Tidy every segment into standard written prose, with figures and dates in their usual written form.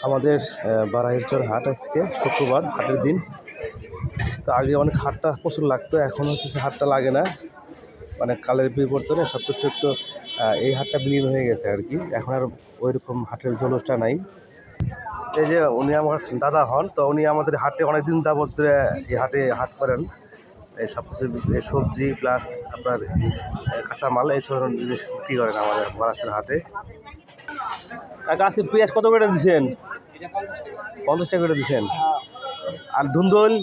আমাদের বারাইরচর হাট আজকে শুক্রবার, হাটের দিন। তো আগে অনেক হাটটা প্রচুর লাগতো, এখন হচ্ছে হাটটা লাগে না, মানে কালের বিবর্তনে সব কিছু একটু এই হাটটা বিলীন হয়ে গেছে আর কি। এখন আর ওই রকম হাটের জলসটা নাই। এই যে উনি আমার দাদা হন, তো উনি আমাদের হাটে অনেকদিন যাবত ধরে এই হাট করেন। এই সব কিছু সবজি প্লাস আপনার কাঁচামাল এইসব জিনিস বিক্রি করেন আমাদের বারাইরচর হাটে। কাকা আজকে পেঁয়াজ কত করে দিচ্ছেন? 50 টাকা করে দিচ্ছেন। আর ধুন্দুল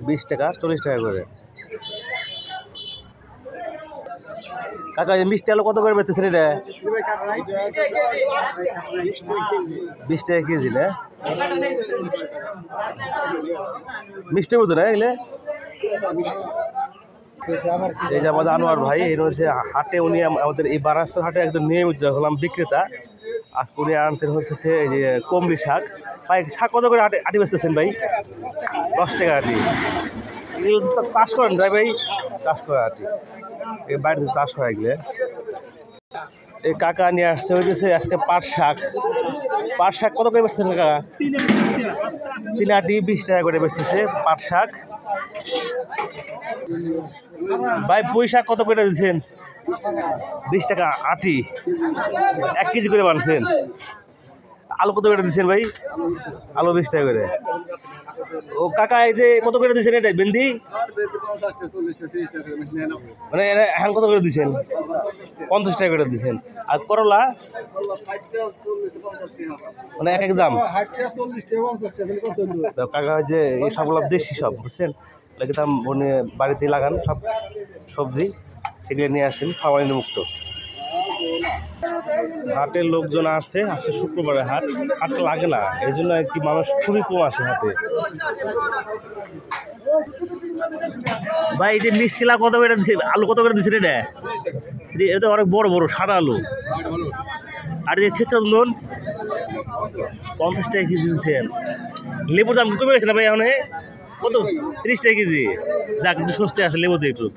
20 টাকা, 40 টাকা করে। কাকা এই মিষ্টি আলু কত করে বেচতেছেন এটা? 20 টাকা কেজি না? মিষ্টি মতো না এগুলো? এই যে আমাদের আনোয়ার ভাই, এই হচ্ছে হাটে, উনি আমাদের এই বারাইরচর হাটে একদম নিয়মিত হলাম বিক্রেতা। আজকে উনি আনছেন হচ্ছে এই যে কমলি শাক। ভাই শাক কত করে আটি বেচতেছেন ভাই? 10 টাকা আটি। এগুলো চাষ করেন ভাই? চাষ করে আটি, এই বাড়িতে চাষ হয় এগুলো। এই কাকা নিয়ে আসছে হইতেছে আজকে পাট শাক। পাট শাক কত করে বেচতেছেন কাকা? 3 আটি 20 টাকা করে বেচতেছে পাট শাক। ভাই পুঁই শাক কত করে দিচ্ছেন? 20 টাকা আটি, 1 কেজি করে বানছেন। আলু কত করে দিচ্ছেন ভাই? আলু 20 টাকা করে। ও কাকা এই যে কত করে দিচ্ছেন এটা ভেন্ডি? মানে এখন কত করে দিচ্ছেন? 50 টাকা করে দিচ্ছেন। আর করলা? মানে এক এক দাম। কাকা যে এই সবগুলো দেশি সব, বুঝছেন? লাগে দাম বাড়িতে লাগান সব সবজি, সেগুলো নিয়ে আসেন, খাওয়ানি মুক্ত। হাটের লোকজন আসছে, আজকে শুক্রবারে হাট লাগে না, এই জন্য আর কি মানুষ খুবই কম আসে হাটে। ভাই এই যে মিষ্টি লাউ কত করে দিচ্ছে? আলু কত করে দিচ্ছে এটা? এটা অনেক বড় বড় সাদা আলু। আর এই যে ছেঁচড়া ধুন্দুল 50 টাকা কেজি দিচ্ছেন। লেবুর দাম কমে গেছে না ভাই এখন? কত? 30 টাকা কেজি। যাক একটু সস্তে আসে লেবুতে একটু।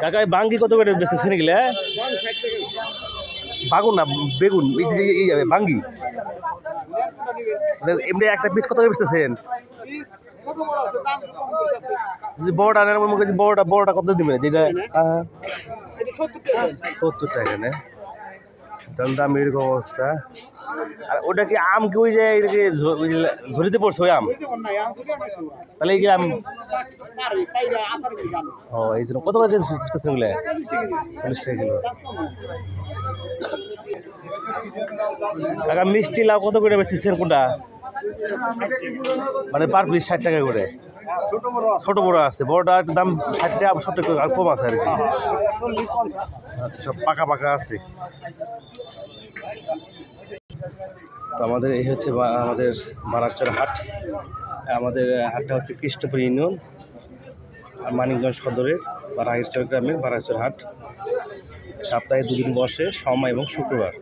কাকা বাঙ্গি কত করে বেচতেছেন এগুলা? বাগুন না বেগুন, এই যাবে বাঙ্গি। এমনি একটা পিস কত করে বেচতেছেন? বড়টা নেন মুখে, বড়টা কত দিবেন? যেটা 70 টাকা না? দাম এরকম অবস্থা। আর ওটা কি আম কি ওই যে ঝুড়িতে পড়ছে ওই আম? তাহলে এই আম ও এই জন্য কত করে বেচতেছেন ওগুলো? 40 টাকা কিলো। কাকা মিষ্টি লাউ কত করে বেচতেছেন কোনটা? মানে পার পিস 60 টাকা করে। ছোট বড় আছে, বড়টা দাম 60 টাকা 70 টাকা আর কম আছে আর কি। আচ্ছা সব পাকা পাকা আছে। তো আমাদের এই হচ্ছে আমাদের বারাইরচর হাট। আমাদের হাটটা হচ্ছে কৃষ্ণপুর ইউনিয়ন আর মানিকগঞ্জ সদরের বারাইরচর গ্রামের বারাইরচর হাট। সপ্তাহে 2 দিন বসে, সোমবার এবং শুক্রবার।